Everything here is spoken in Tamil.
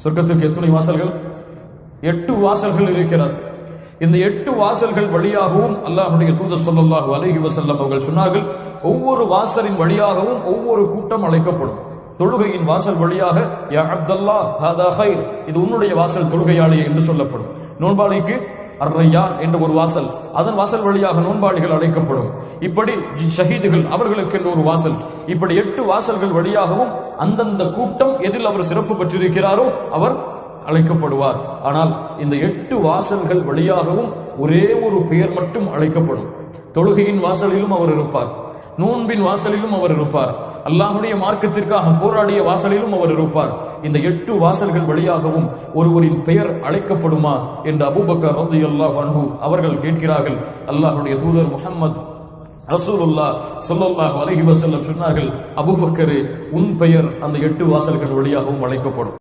சொர்க்கத்திற்கு எத்தனை வாசல்கள்? 8 வாசல்கள் இருக்கிறது. இந்த 8 வாசல்கள் வழியாகவும் அல்லாஹ்வுடைய தூதர் ஸல்லல்லாஹு அலைஹி வஸல்லம் அவர்கள் சொன்னார்கள், ஒவ்வொரு வாசலின் வழியாகவும் ஒவ்வொரு கூட்டம் அழைக்கப்படும். தொழுகையின் வாசல் வழியாக யா அப்துல்லா ஹாதா கைர், இது உன்னுடைய வாசல் தொழுகையாளி என்று சொல்லப்படும். நோன்பாளிக்கு அர்ரையான் என்ற ஒரு வாசல், அதன் வாசல் வழியாக நோன்பாளிகள் அழைக்கப்படும். இப்படி ஷஹீதுகள் அவர்களுக்கு ஒரு வாசல், இப்படி 8 வாசல்கள் வழியாகவும் அந்தந்த கூட்டம் எதில் அவர் சிறப்பு பெற்றிருக்கிறாரோ அவர் அழைக்கப்படுவார். ஆனால் இந்த 8 வாசல்கள் வழியாகவும் ஒரே ஒரு பெயர் மட்டும் அழைக்கப்படும். தொழுகையின் வாசலிலும் அவர் இருப்பார், நோன்பின் வாசலிலும் அவர் இருப்பார், அல்லாஹ்வுடைய மார்க்கத்திற்காக போராடிய வாசலிலும் அவர் இருப்பார். இந்த 8 வாசல்கள் வழியாகவும் ஒருவரின் பெயர் அழைக்கப்படுமா என்று அபூபக்கர் ரலியல்லாஹு அன்ஹு அவர்கள் கேட்கிறார்கள். அல்லாஹ்வுடைய தூதர் முஹம்மது ரசூலுல்லாஹ் ஸல்லல்லாஹு அலைஹி வஸல்லம் சொன்னார்கள், அபூபக்கரே, உன் பெயர் அந்த 8 வாசல்கள் வழியாகவும் அழைக்கப்படும்.